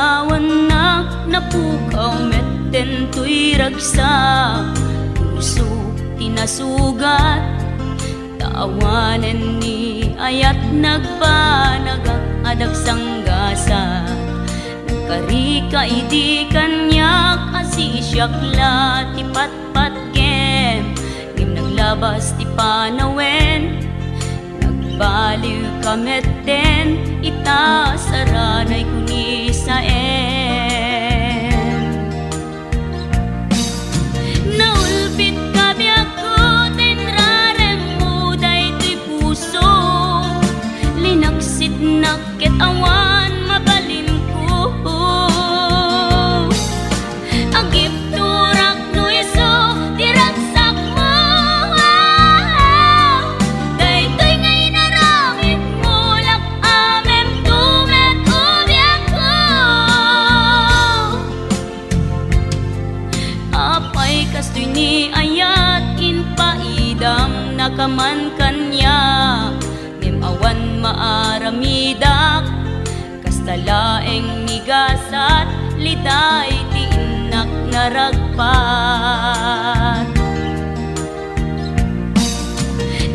Tawan napukaw metten tuy ragsak, puso tinasugat, tawanen ni ayat nagpanagak adag sanggasa. Nagkarika idi kanyak asisyakla ti patpat kem, ngim naglabas ti panawen, nagbaliw kametten ita saranay kuni sa naulpit kabiyak ko tinrarem mo daytoy puso, linaksit nakit awan mabalin ko, agip turak no iso diragsak mo, daytoy ngay naramit mo lak amem tumet ubiyak ko. Apay kastoy ni ayat inpaidam nakaman kanya, ngem awan maaramidak kastalaeng migasat liday ti inak naragpat.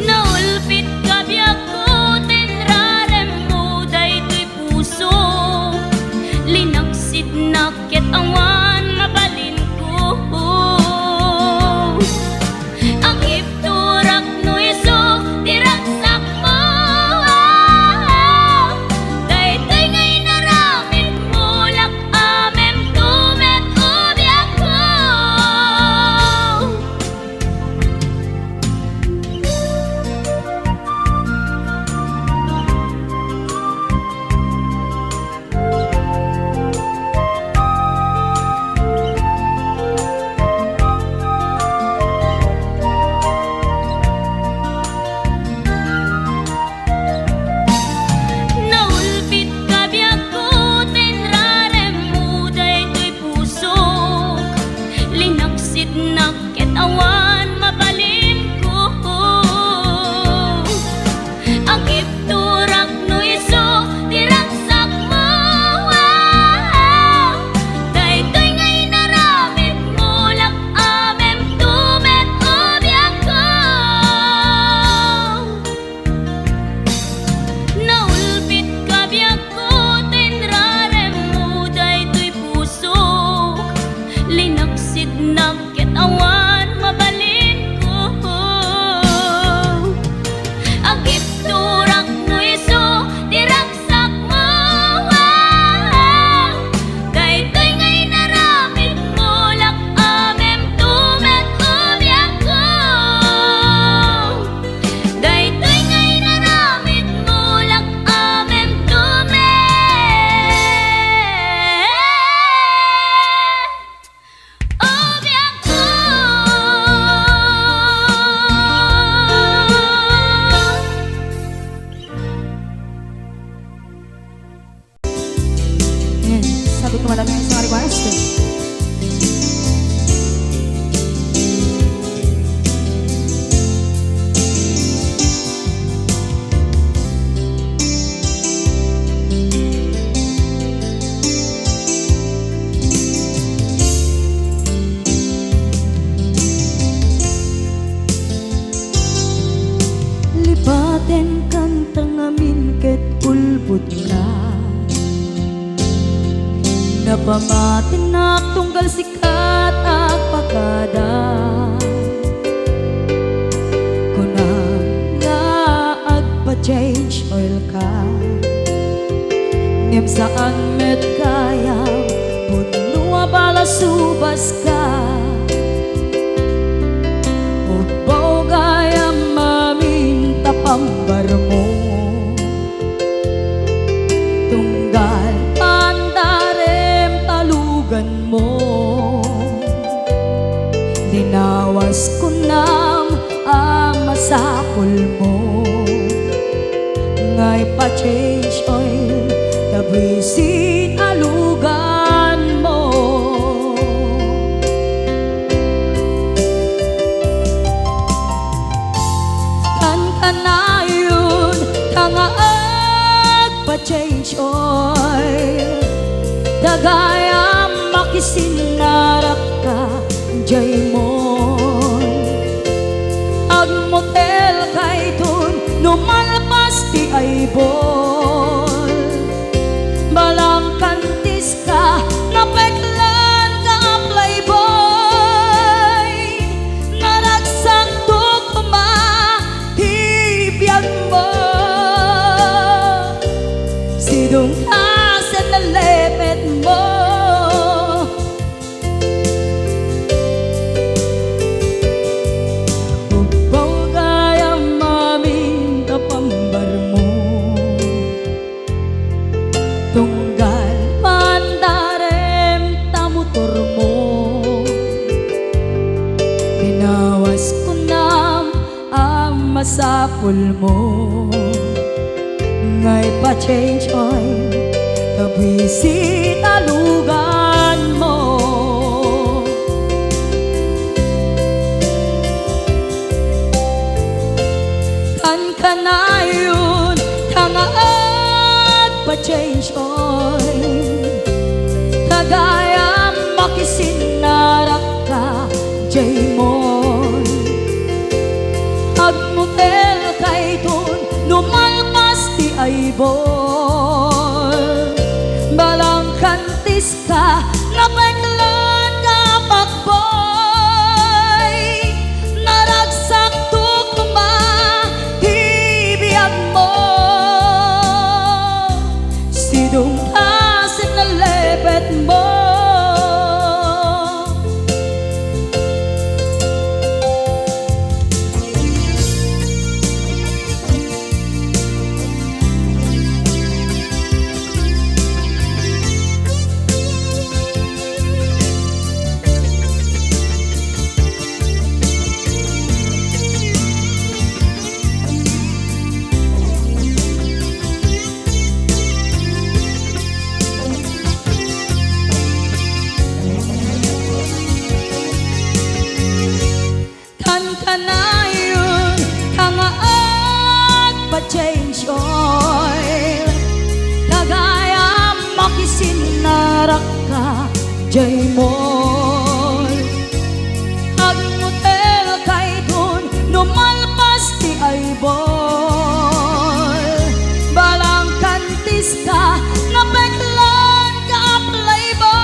Naulpit kabiyak ko tinrarem mo daytoy puso, linaksid nakit awan mabalin ko, agip turak no iso diragsak mo, daytoy ngay naramit mo lak amem tumet ubiyak ko. Naulpit kabiyak ko tinrarem mo daytoy puso, linaksid nakit awan mabalin ko, agip turak no iso diragsak mo, daytoy ngay naramit mo lak amem tumet ubiyak ko. Naulpit kabiyak ko tinrarem mo daytoy puso, linaksid nakit awan mabalin ko, agip turak no iso diragsak mo, daytoy ngay naramit mo lak amem tumet ubiyak ko, daytoy ngay naramit mo lak amem tumet ubiyak ko. Ayan, sabi ko malami ang isang request. Lipaten kan tangamin ket ulbut na, napamatin na tunggal sikat at pagkada, kunang nga agpa-change oil ka, ngem saan met kaya punua bala subas ka, ubaw gaya maminta pambar mo, tunggal pandarem talugan mo, dinawas ko nang ang masakol mo, ngay pa-change oil tabisin alugan mo. Kan kanayon kanga agpa-change oil, Tagayam makisinarak ka jay mon. Agmotel kay dun numalpas ti ay bol. Balang kantis ka napeklan ka playboy. Naragsak to kuma ti biyag mo. Sidong asan na lepet mo. Ubaw kaya maminta pambar mo. Tunggal pandarem tamutor mo. Binawas ko na ang masapul mo. Ngay pa-change oil kabwisit alugan mo. Kan ka na yun tangaat pa-change oil. Tagayam makisinarak ka jay mon. Agmutel kay dun numalpas ti ay bol. Balang kantis ka napeklan ka pakboy. Naragsak to kuma ti biyag mo. Sidong asin na lepet mo. Kanayon tangaat pa-change oil. Tagayam makisinarak ka jay mon. Agmotel kay dun numalpas ti ay bol. Balang kantis ka napeklan ka playboy.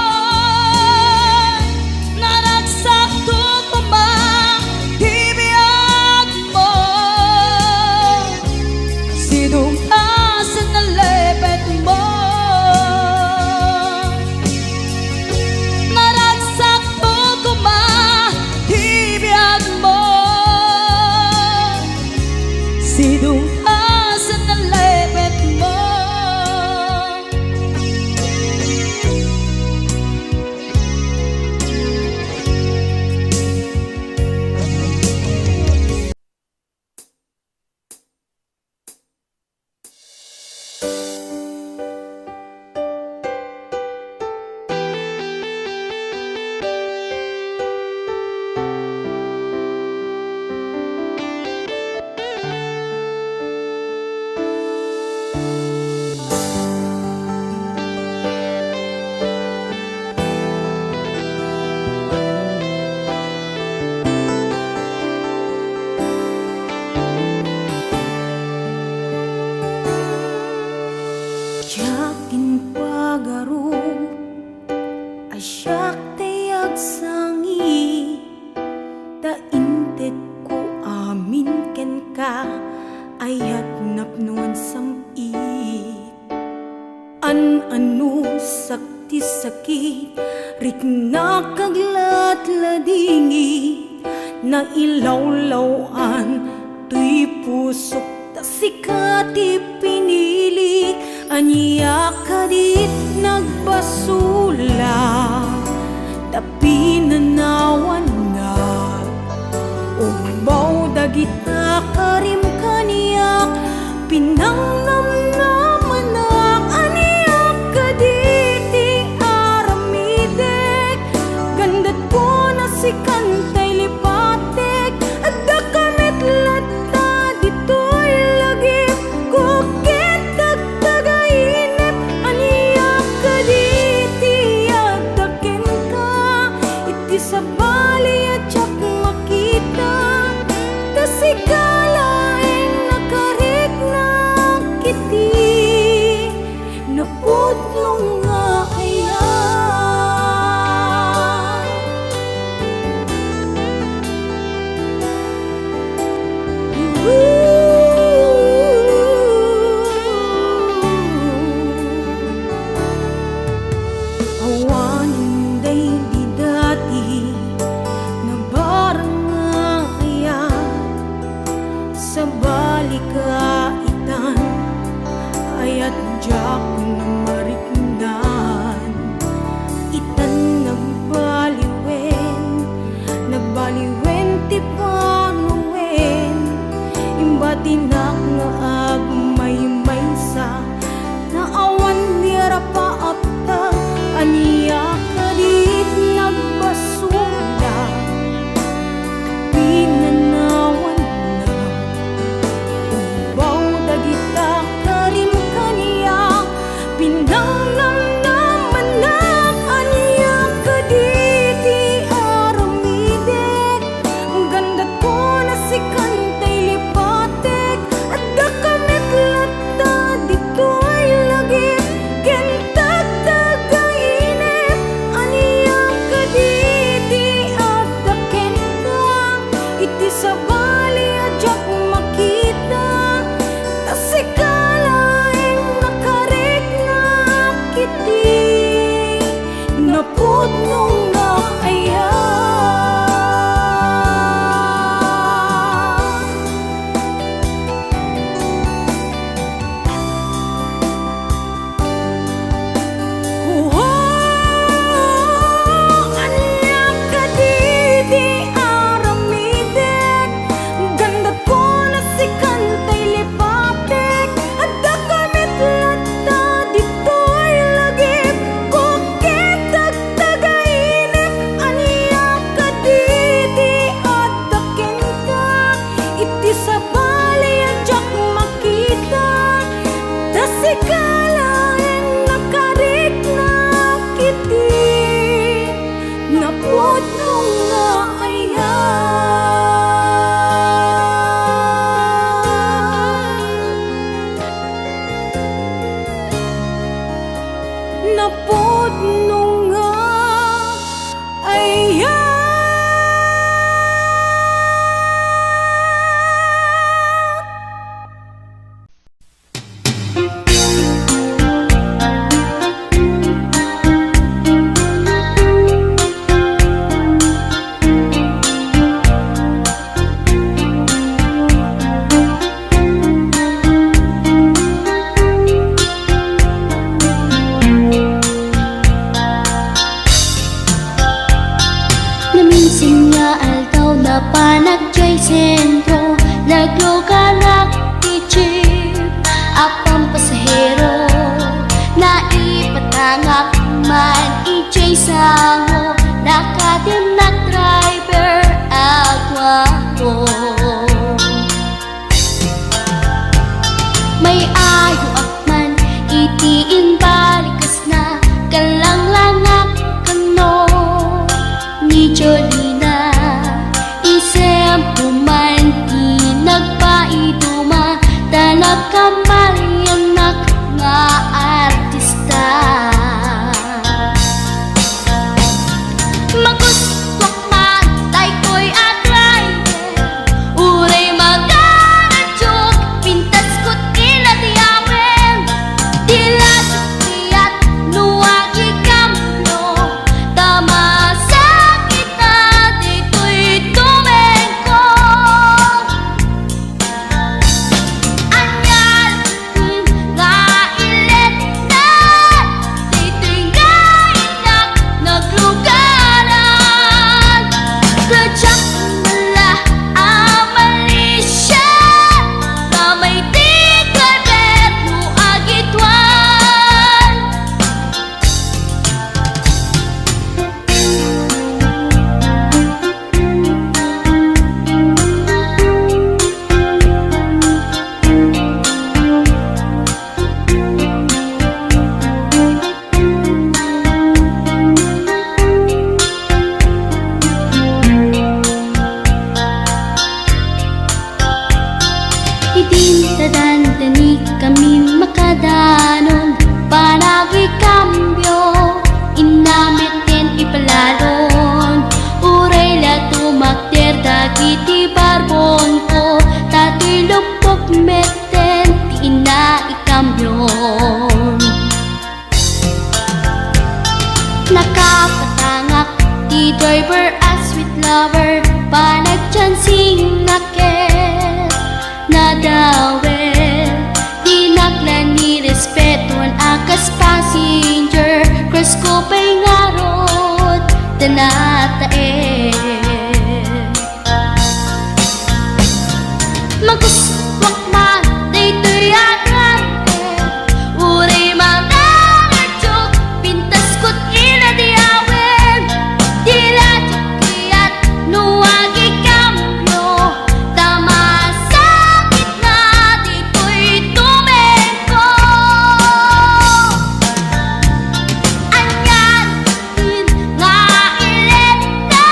Naragsak to kuma ti biyag mo. Sidong asan na lepet mo. Naragsak to kuma ti biyag mo. Sidong asan na lepet mo. Tiyakin pagaro asyak tayag sangi. Tainted ko amin ken ka ayat napnuan samit. An-ano sakti sakit rik nakaglat-ladingit. Na ilawlawan tuy pusok ta sikati pinilik. Aniya kadit nagbasula tapi nanawan na. Ubaw dagita karim kaniyak pinangnamnamanak. Aniyak kaditi aramidek gandat ko na si kantay lipatek. Adda kamit latta dito'y lagip kukit tagtagainip. Aniyak kaditi napudnong na aya. Anak kadidi aramidek, gandat ko na si kantay lipatek, at dakamit lata dito'y lagip, kukitag tagainip. Anak kadidi at dakinta, iti sa bali at jak makita, dasikalaeng nakarik na kiti, napudnong na aya. Napudnong nga aya. Naminsan nga aldaw na panagjay sentro, nagluganak ti jeep, apang pasahero, naipatangak man ijay sango, nakadinak driver agwapo. May ayo akman itiin balikas na, kalanglangak kano ni Jolina, isem puman di nagpaiduma, tanak kamalianak nga artista. Magustwak man tay ko'y atrayer, uray magaradyok, pintas ko't iladiawen, dilat tiyat nuwag ikamlo, tamasak ita dito'y tumengko. Anyal nga ilet na, dito'y gainak naglugaran, kadyak nala amalisya, kamay di kalbet mo agitwan. Idintadantani kami makadanon, panagay kambyo, inamitin ipalalon, uray la tumakter dagiti barbon ko, tato'y lupok meten ti ina ikambyon. Nakapatangak ti driver as sweet lover, panagchansing naket nadawel, di naklan ni respeton akas passenger, cross ko pa'y ngarot tanatae. Magustwak man dito'y agrante, uray magaradyok, pintas ko't iladiawen, diladyak kiyat nuwag ikambyo, tamasakit na dito'y tumengko. Anyal nga ilet na,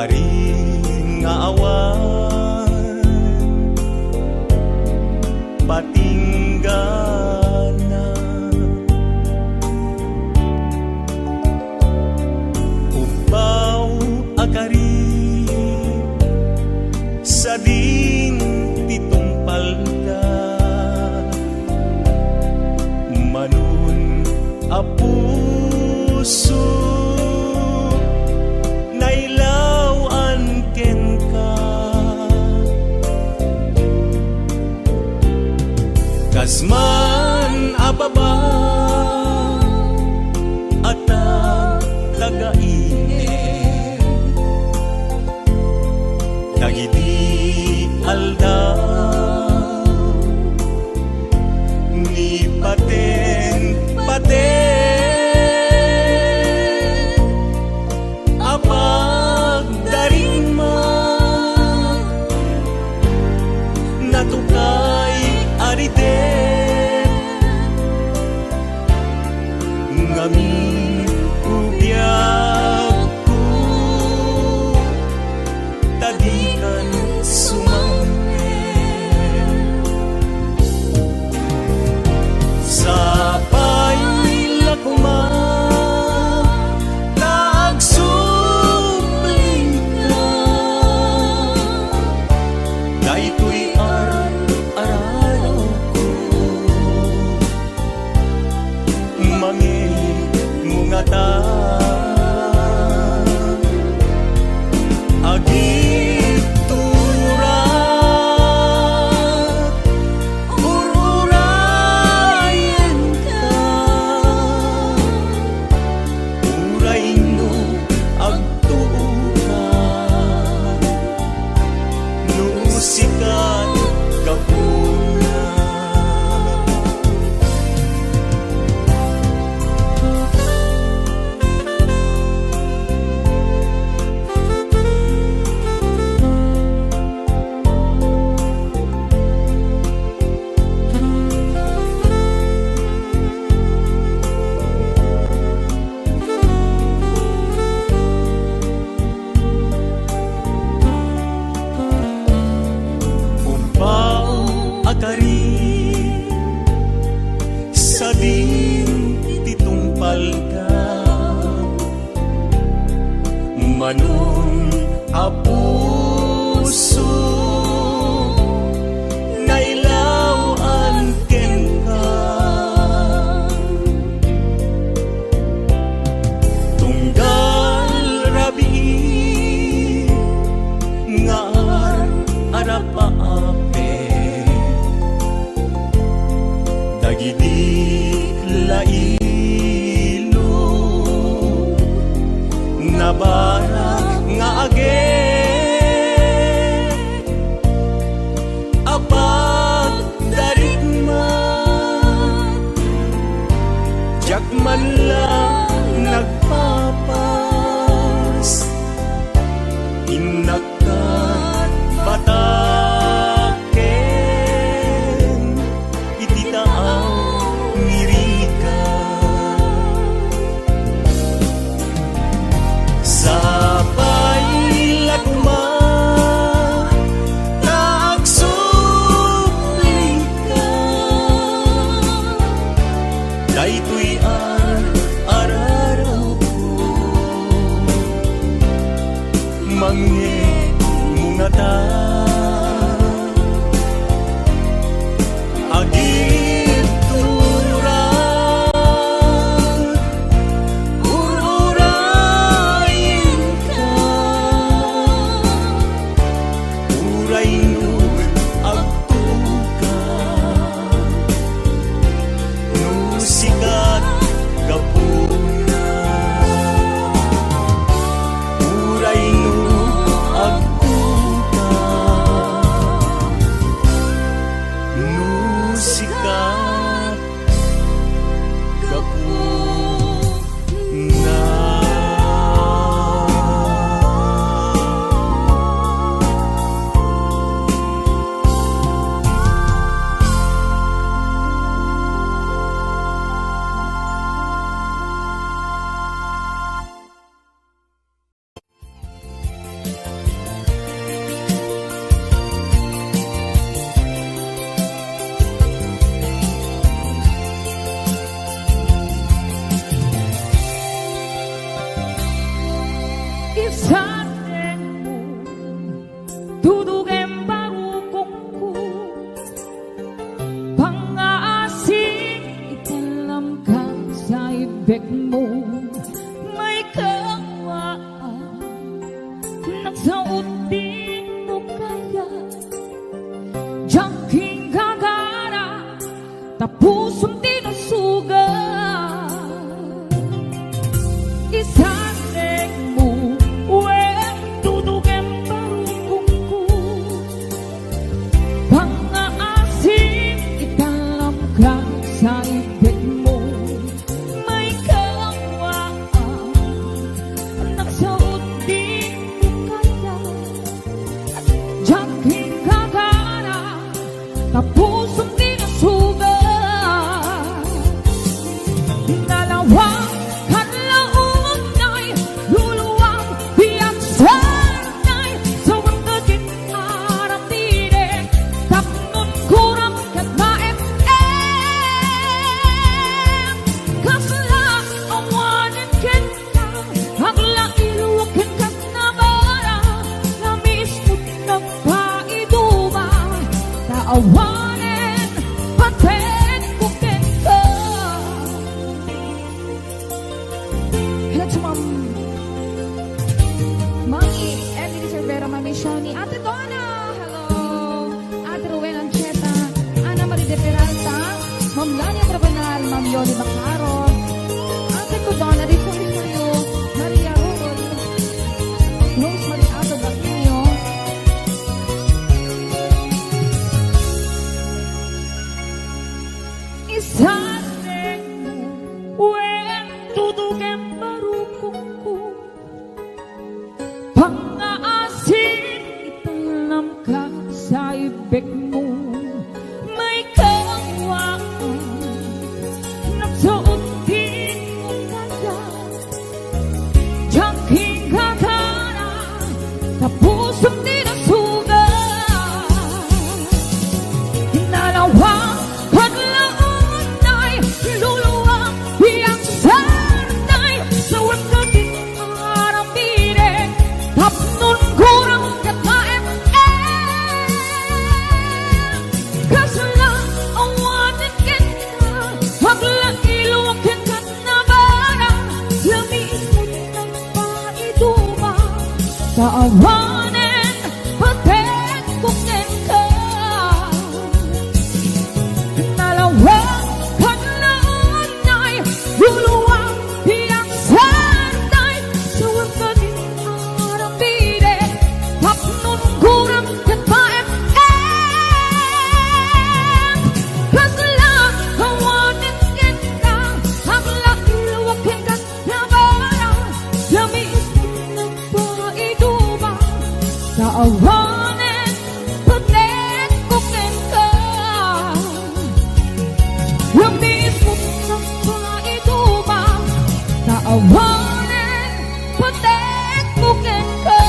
Ari nga awan patinggana upaw akari sa din titumpal ka manun apuso nailawan ken ka kasman ababa at tagainit dagiti aldaw ni paten apag darima natukay ariden ngamin ubiyag ko tadikan sumangin sa pailakuma nagsubling ka daytoy araw ko mangingungatan agiturat ururayan ka uray no agtuukan no sikat kapuna akari sa din titumpal ka manun apuso nailawan ken ka tunggal rabi nga arapaape dagiti lailo nabara nga age apag darigman jakman lang nagpapas inakat bataken ititaaw nirika sa Isang mo Dudugem baru kongku Pang-aasing italamkan sa ibig mo. May kawaan Nagsaot din mo kaya Jangking gagara Tapusong tinusuga Isaseng mo Wen dudugem barukungku Pang-aasing italamkan sa ibig mo. May kawaan Nagsaot din mo kaya Jangking gagara Tapusong tinusuga Dalawang kanlaon ay luluwang biyak sanay Sa wagkagin arang tinig Tapnon kurang kat maem-em Kasla awanin kita Hagla iluwakin kat nabara Lamis mo't nagpaiduma Taawanin paten kukin ka. Hello to Mami Emily Cervera, Mami Shoni, Ate Donna, hello, Ate Rowena Ancheta, Ana Marie de Peralta, Ma'am Lania Trabanal, Ma'am Yoli Bacaro, Ate ko Donna, Rico Ricario, Maria Rubol, Rose Marie Ato Baquinio, Isaseng mo Wen dudugem barukungku Pang-aasing italamkan sa ibig mo. May kawaan Nagsuot din mo kaya Jangking gagara Tapusong tinusuga Dalawang paglaon ay luluwang biyak sanay Sa wagkagin arang tinig Tapnon kurang kat maem-em Kasla awanin kita Hagla iluwakin kat nabara Lamis mo't nagpaiduma Taawanin paten kukin ka. Dalawang kanlaon ay luluwang biyak sanay Sa wagkagin arang tinig Tapnon kurang kat maem-em Kasla awanin kita Hagla iluwakin kat nabara Lamis mo't nagpaiduma Taawanin paten kukin ka. Lamis mo't nagpaiduma Taawanin paten kukin ka.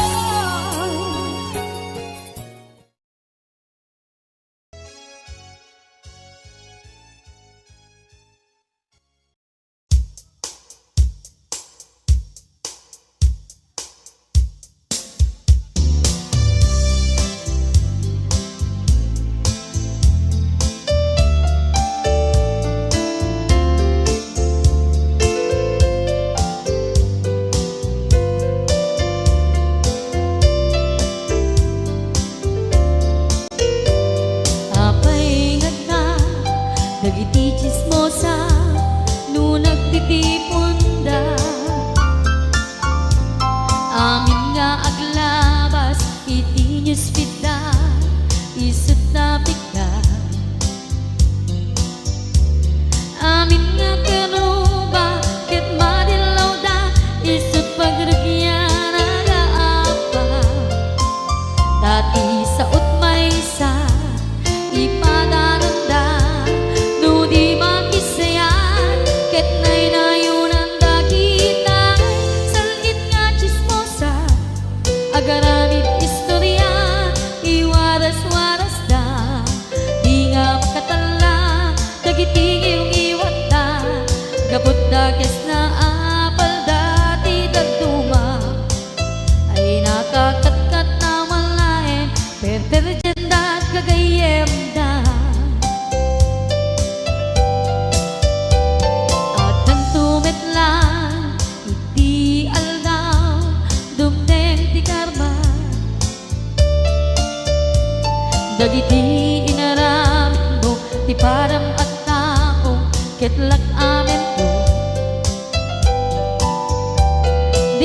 Apay nga na Dagiti chismosa No nagtitipon da Amin nga aglabas Iti newsfeed da Isut na bigla Amin nga kanuba Ket madilaw da Isut pagrugyan nagaapa Tati sa utmaysa ipadaranda no di makisayan ket nay nayunan da kita salit nga chismosa agaramid istorya iwaras-waras da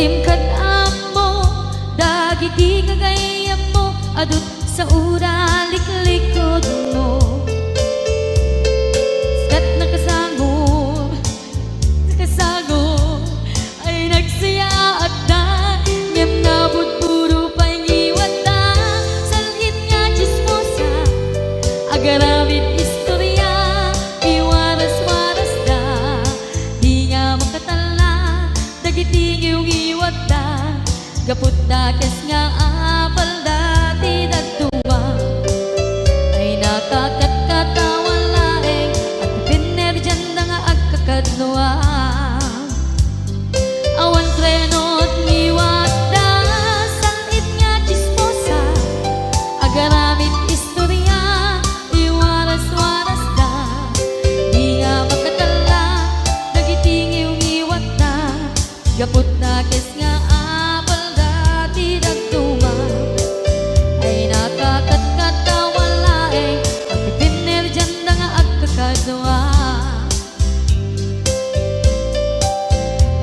Dim kad amo dagiti kagayam mo adut sa ura liklikod mo. Skat nakasagod ay nagsaya at na ngem nabot puro pangiwat na salhit nga chismosa agaramit istorya iwaras-waras da di nga makatala dagiti iwat da gaput da kes nga apal dati dagtuwa ay nakakatawan laeng at pinerjan da nga agkakadluwa. Awan trenot ngiwat da salit nga chismosa agaramit istorya iwaras-waras da di nga makatala dagiti ngiwat da gaput da kes nga apal dati dagtuwa ay nakakatawan laeng at pinerjan da nga agkakadwa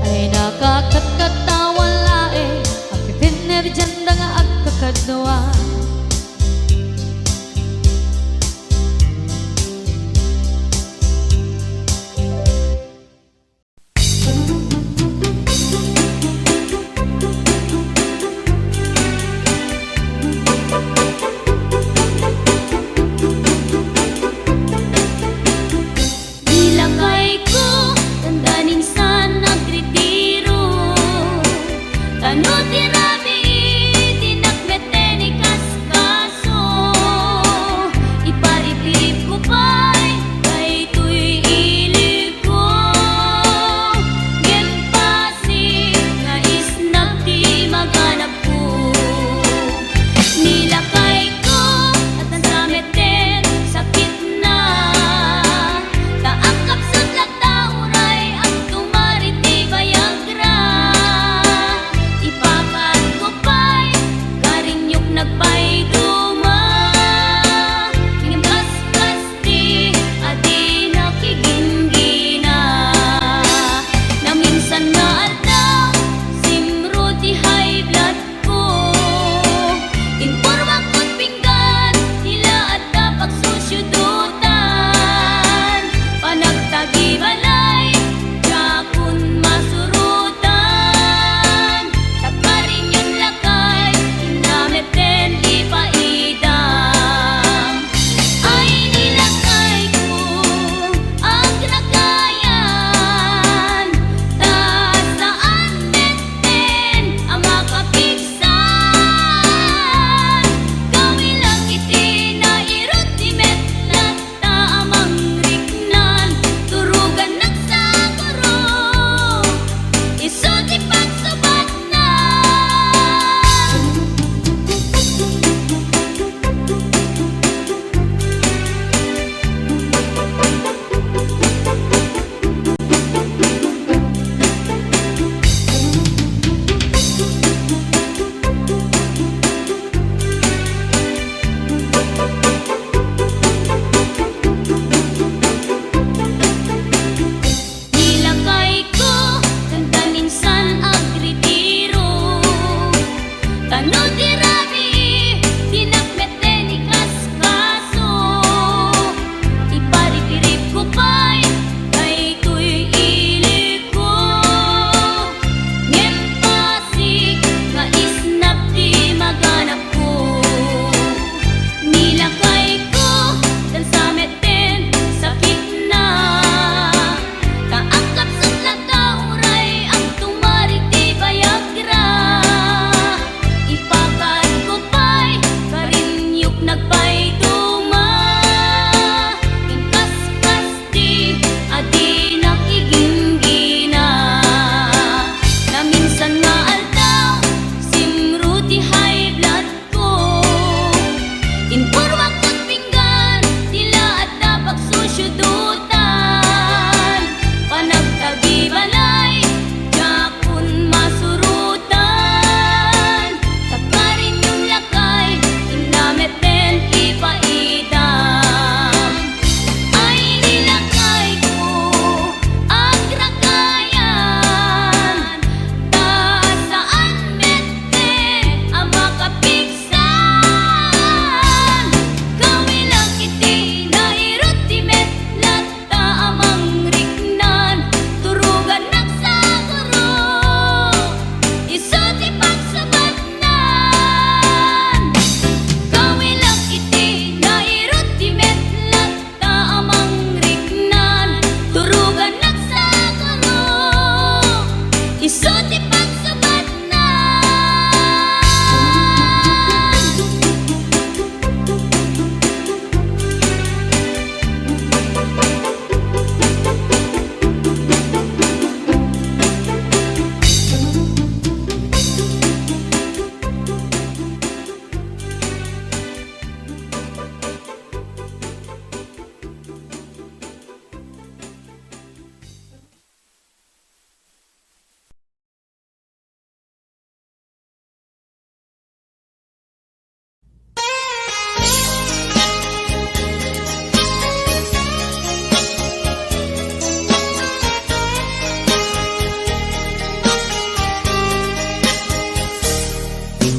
ay nakakatawan laeng at pinerjan da nga agkakadwa. Ilagay ko tandanin sa nagretiro Tano tirabi tinakmete ni kaskaso Iparipip ko pa'y kay tuy ilig ko Ngem pasig nga isnag di maganap ko Nilakay ko at ang sameten sakit na Taang kapsat lagtauray ang tumarit di Viagra Ipapay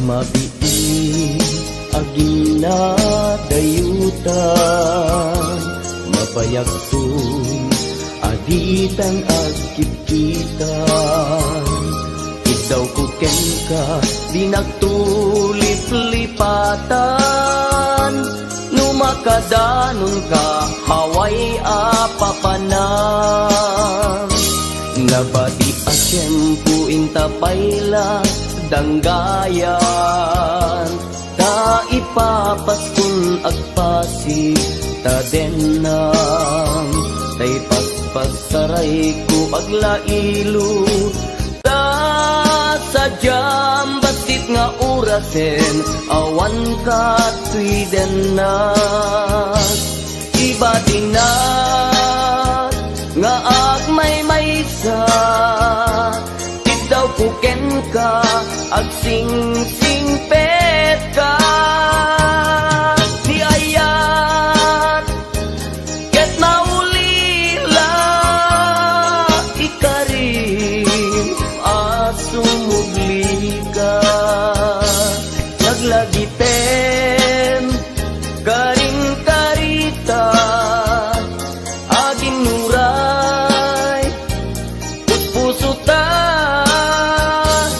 Mabiin agin na dayutan, mabayag tun aditan agkit-kitan. Idaw ko ken ka di nagtulip-lipatan, numakadanon ka haway apapanan. Nabati a tiyempo intapayla danggayan, ta ipapaskun agpasi ta denang, tay paspasaray ko aglailo ta sadyam batit nga orasen awan ka tuidenas. Iba dinat nga agmay-maysa, daw kuken ka agsing-sing pet ka. Di ayat ket maulila ikarim asumugli ka. Naglagiten karing karita aging nuray puso ta.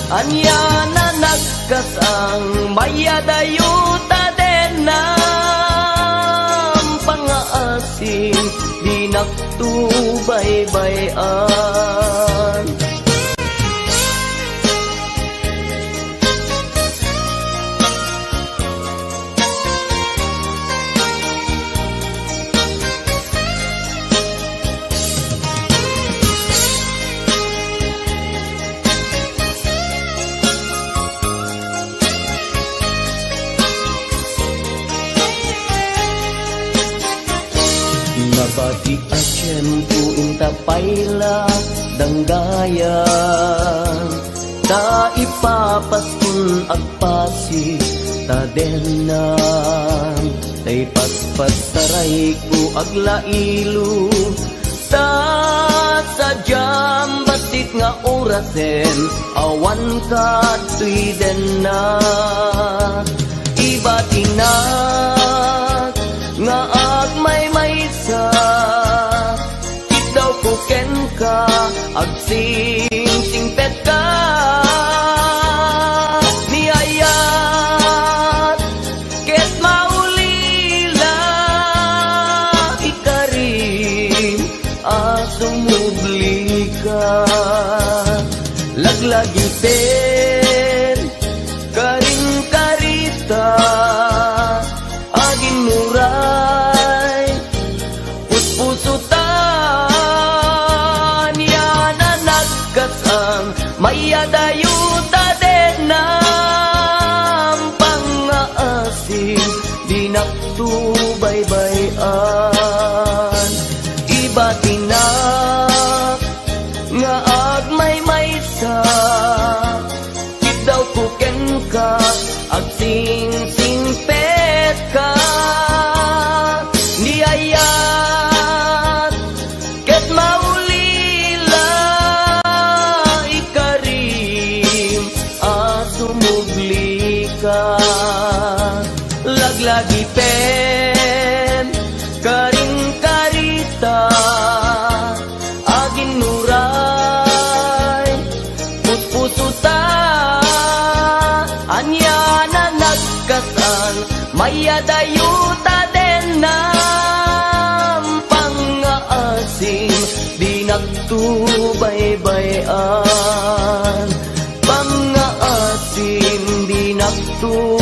Anya na nagkasang mayadayuta den ng pangaasin, di nagtubaybayan. Nabati a tiyempo intapayla danggayan, ta ipapaskun agpasi ta denang, tay paspasaray ko aglailo ta sadyam batit nga orasen awan ka tuidenas. Iba tinat nga agmay-maysa, ikaw kuken ka agsing-sing pet ka. Niyayat ket maulila ikarim asumubli ka. Laglagiten karing karita aging muray puspusutan. Yan na nagkasang mayadayuta den ng pangaasin, di nagtubaybayan. Iba tinak nga agmay-maysa, daw kuken ka agsing-sing pet ka. Niyayat ket maulila ikarim asumugli ka. Laglagi pen karing karita agin nuray puspusuta. Anya na nagkasang mayadayuta den ng pangaasin, di nagtubaybayan. Pangaasin di nagtubaybayan.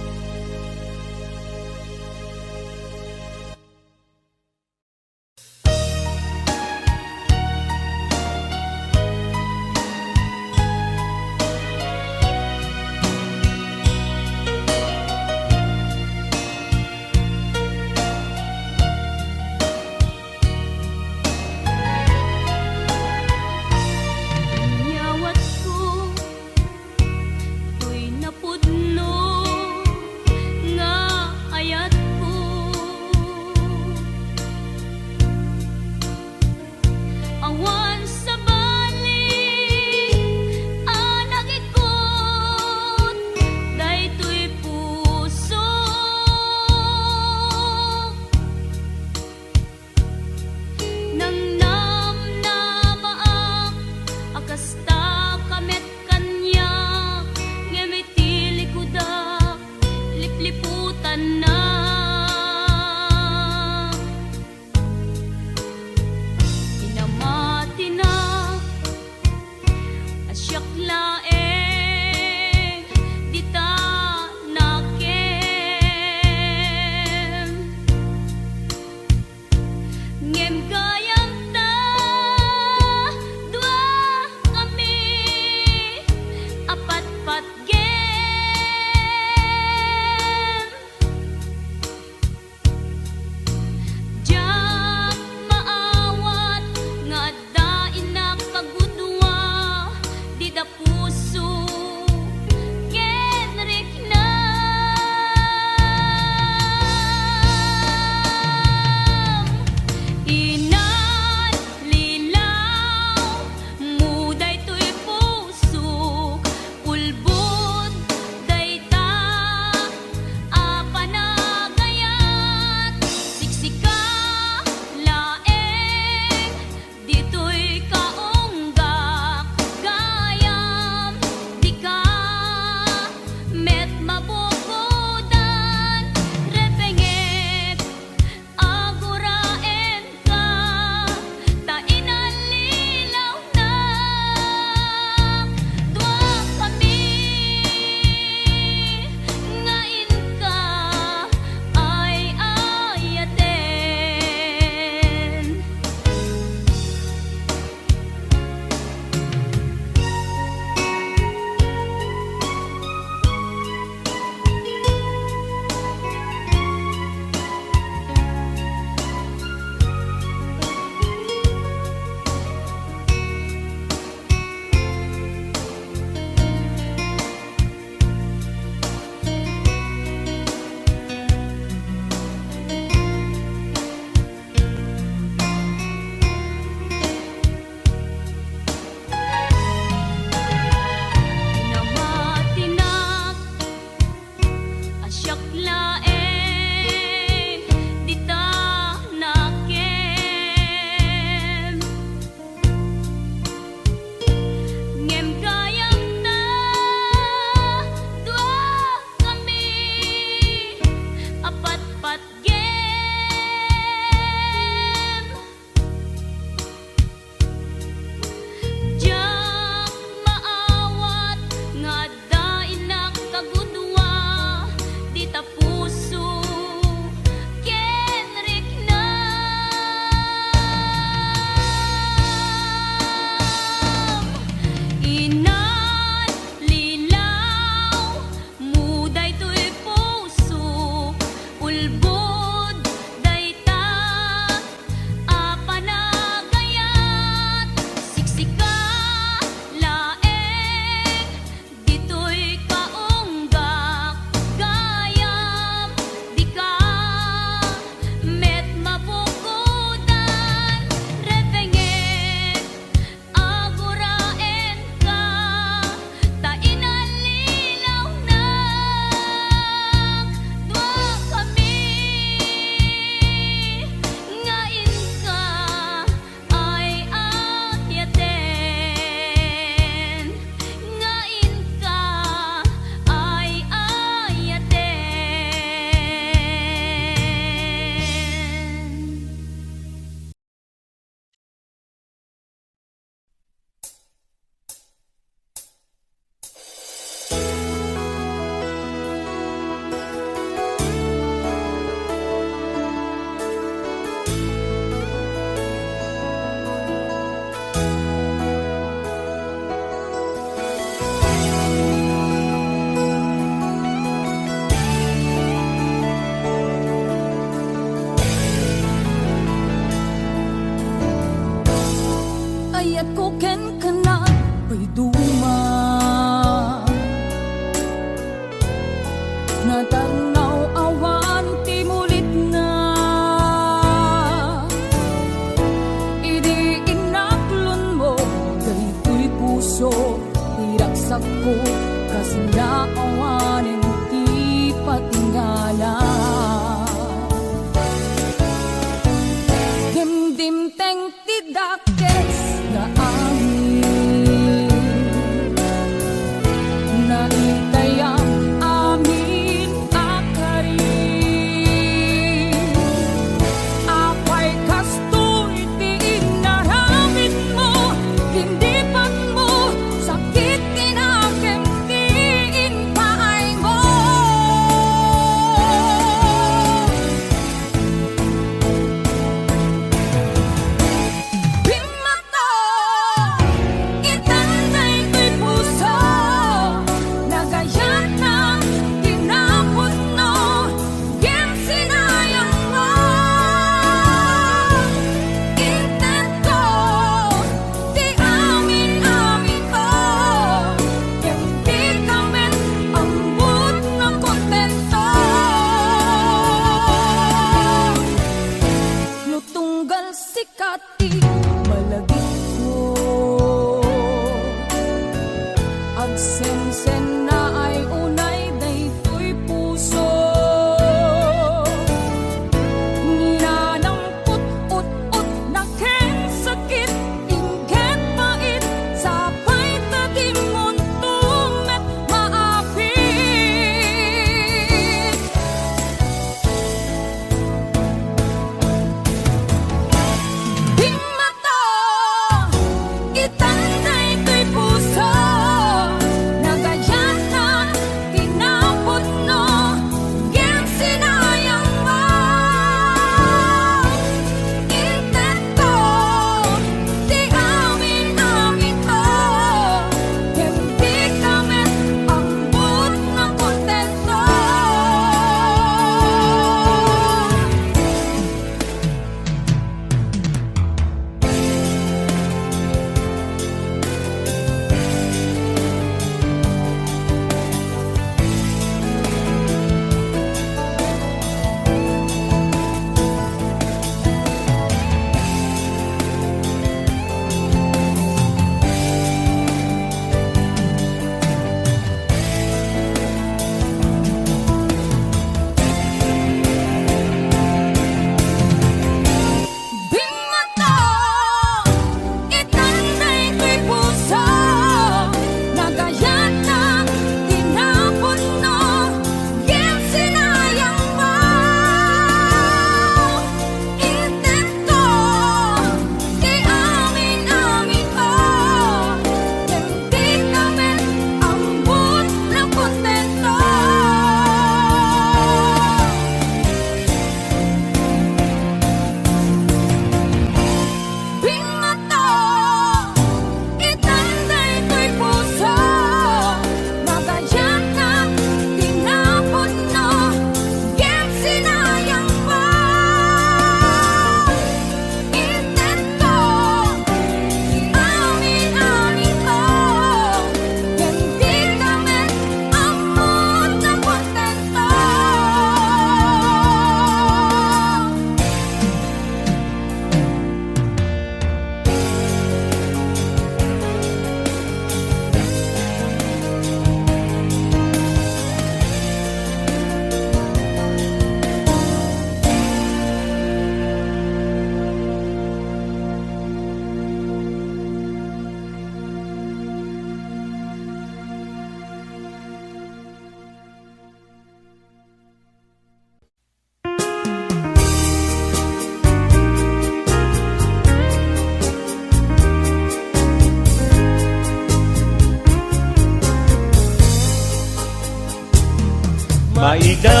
Maida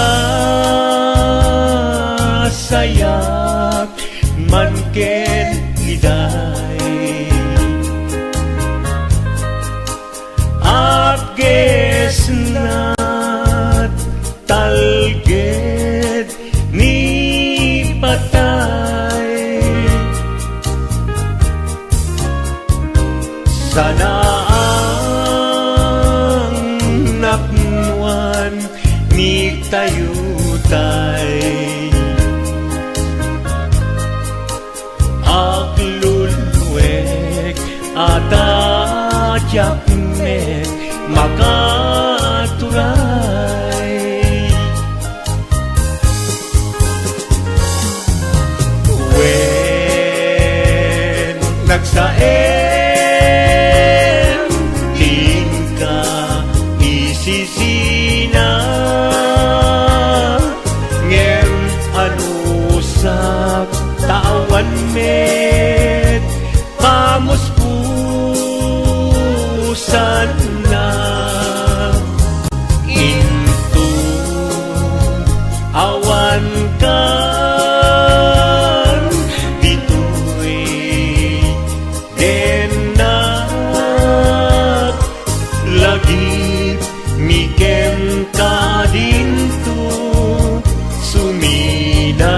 sayak man ken iday Agges na talged ni patay Sana ang napnuan ni tayutay Agluluwek at adyakmek makaturay When nagsaem tingka isisina ngem anusak tawan met pamuspusan na into awan kan dito'y denak lagi mikem ka dinto sumina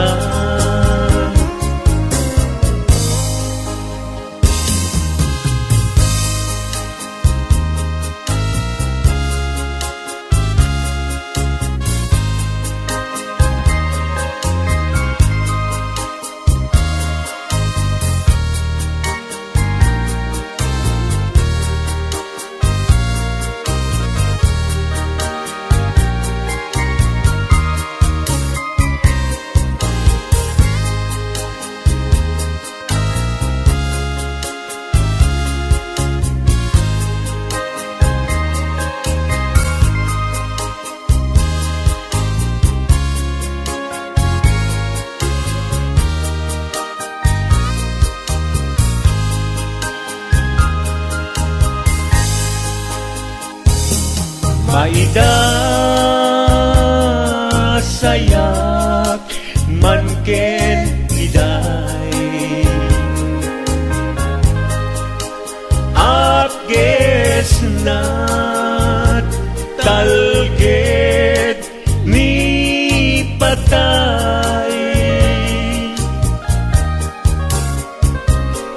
Maida sayak man ken iday Agges na talged ni patay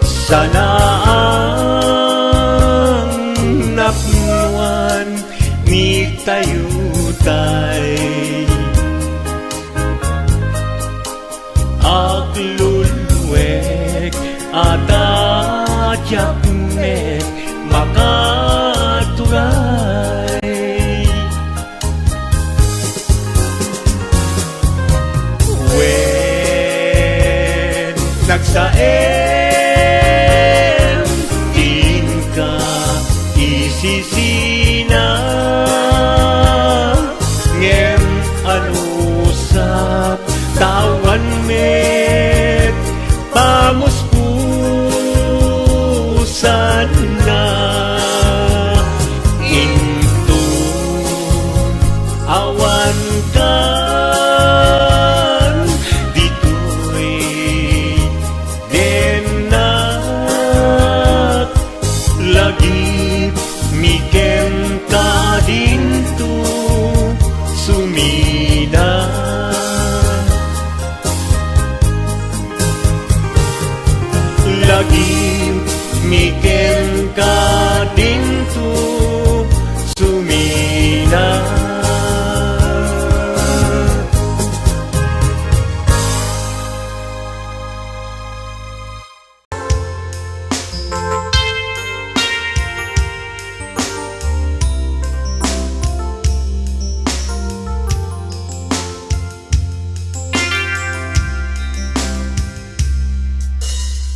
Sana ang napnuan ni tayutay Agluluwek at adyakmek makaturay When nagsaem tingka isisina ngem anusak tawan met pamuspusan na into awan kan dito'y denak lagi mikem ka dinto sumina lagi mikem ka dinto sumina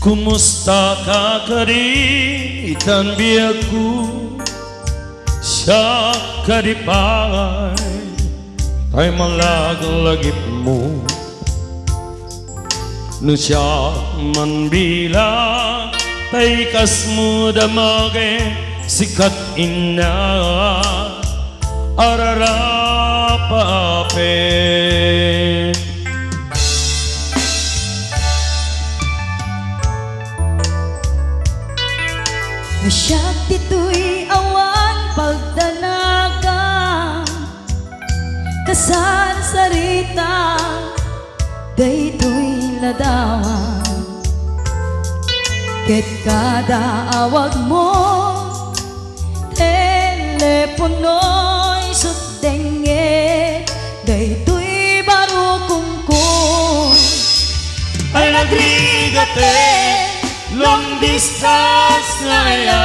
Kumusta ka kari itan biyaku sa karipay tay malagalagip mo no siya man bila tay kasmo damage sikat ina ararap paapin. Nasyak dito'y awan pagdanagang Kasan sarita dayto'y ladawan Ket kada awag mo telepono'y sutdenget dayto'y barukungkong Ay nagrigate long distance na ya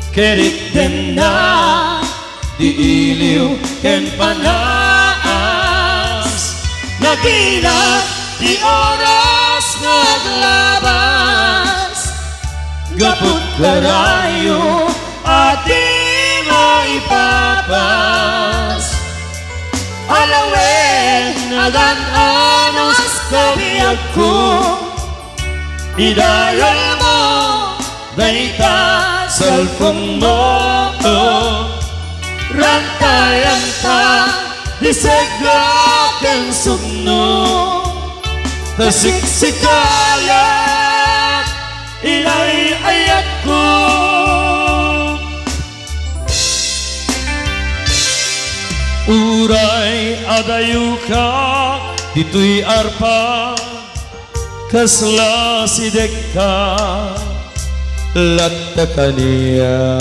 Kerit din na di iliw ken panas Nagilat di oras naglabas Gapot karayo at di maipapas Alawen nagan-anos kabiyag ko Idayal mo, dayta, cellphone mo Rantay-ranta, disegak ang sugno Tasiksikayat, inay-ayat ko Uray adayu ka, dito'y arpa Kasla sidek ka latta kaniya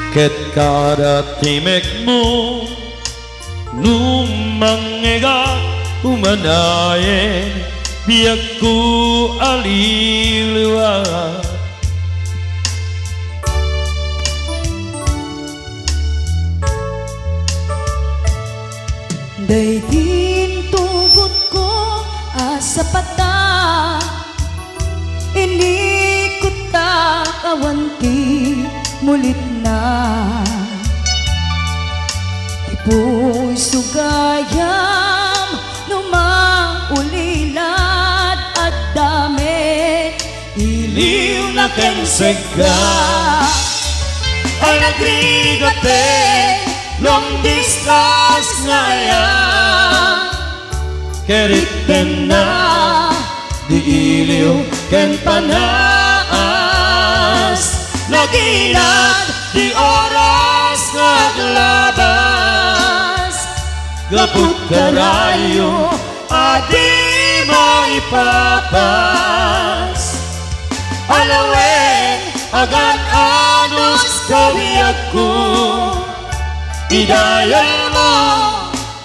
Ket kada timek mo Numangega umanayen Biyak ko aliliwa Daytin tugot ko asa pata Inikot ta kawanti mulit na Ipo'y sugayam Numaulilat at dami Iliw na kensega Ay nagrigate long distance na yan Kerit din na di iliw ken panas Nagilat di oras naglabas Gapot karayo at di maipapas Alawen agan-anos kabiyag ko Idayal mo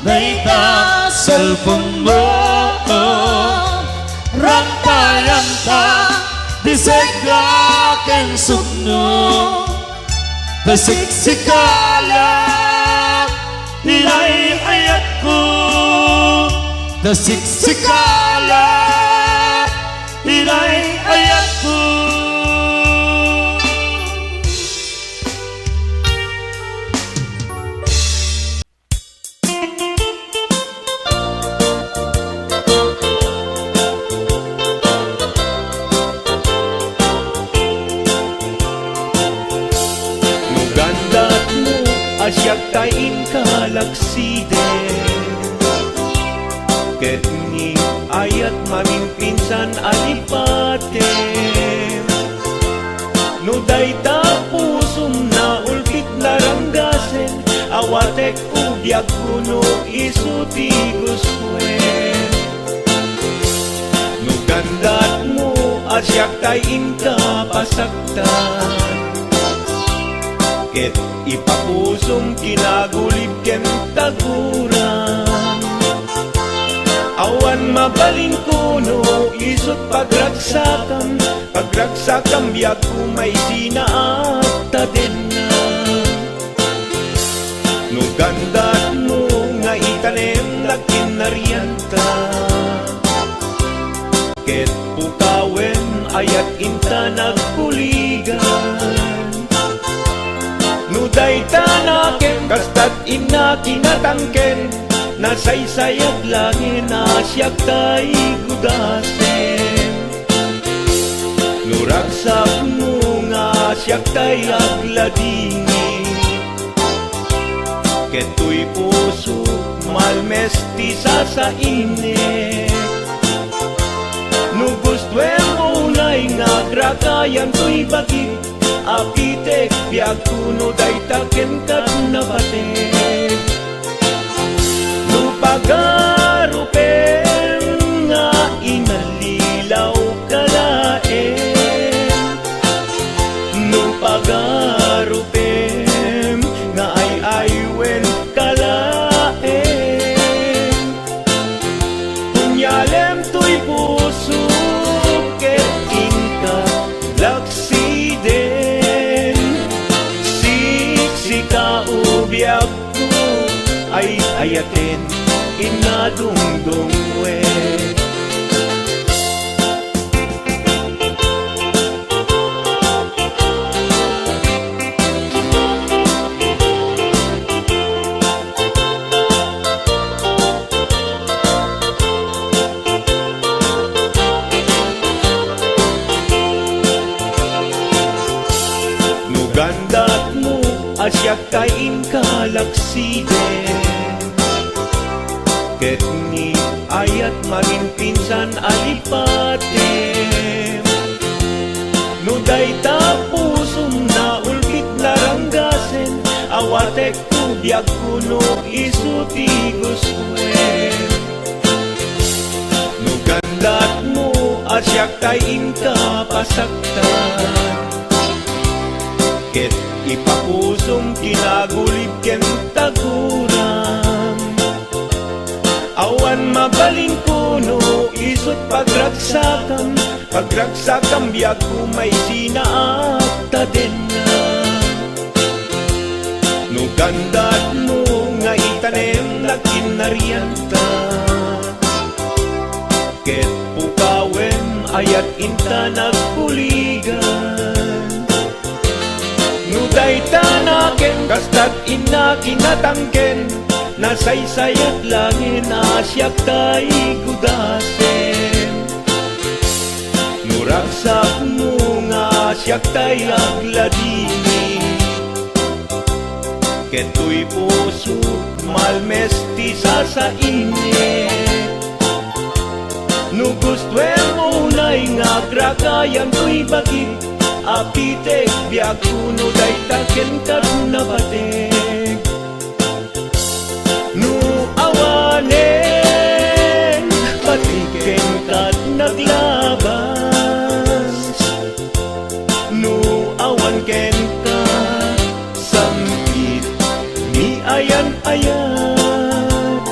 dayta cellphone mo Rantay-ranta disegak ang sugno Tasiksikala inay-ayat ko Tasiksikala inay-ayat ko Asyak tain kalakside Ket ni ayat mamimpinsan alipate No dayta pusum na ulpit laranggasen Awatek ubyak kuno isuti guswen No gandat mo asyak tain kapasaktan Ket ipapusong kinagulib ken taguran Awan mabaling kuno isot pagragsakan Pagragsakam biyak kumay sinaat taden na No gandat mo nga itanem lakin nariyanta Ket pukawen ayat inta nagkuligan Nuday tanaken, kastat ina kinatangken Nasaysayag langin, asyak tay gudasen Nuragsak mo nga asyak tay agladingi Keto'y puso malmestisa sa init. No gusto mo unay nga grakayan to'y bagit, apitek biag kuno day taken kat nabatek. No pagarupen nga inalilaw kalaen, no pagarupen nga ay-aywen kalaen. Kunyalem to'y puso ket inka laksiden, siksika ubiag ko ay ayaten inadungdungwe. Nugandat mo asyak kain kalaksiden, ket ni ayat maging pinsan alipatem. No dayta pusong na ulbit laranggasen, awatek ko biag kuno isuti gustuen. No gandat mo asyak kain ka pasaktan, ket ipapusong kinagulib ken taguram. Awan mabaling kuno isut pagragsakan, pagragsakan biag kumay sinaakta din na. No gandat mo nga itanem na kinarianta, ket pukawem ayat inta nagpuligan. No daytanaken kastat ina kinatangken, nasaysayat langin asyak tay gudasen. Nuraksak mo nga asyak tay agladini, keto'y puso malmestisa sa init. No gusto mo unay nga grakayan to'y bagit, apitek biag kuno day taken kat nabatek. No awanen patiken kat naglabas, no awan ken ka sampit ni ayan-ayan.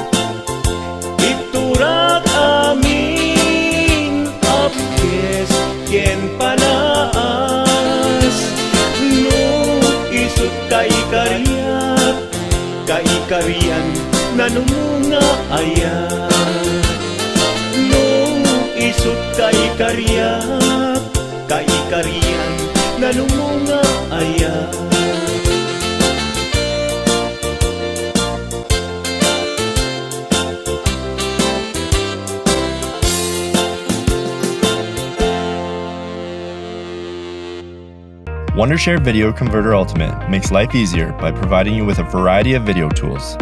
Iturak amin apkes ken panaas, no isut kaikariak, kaikarian nanumunga ayan. No isut kaikariak, kaikarian nanumunga ayan. Wondershare Video Converter Ultimate makes life easier by providing you with a variety of video tools.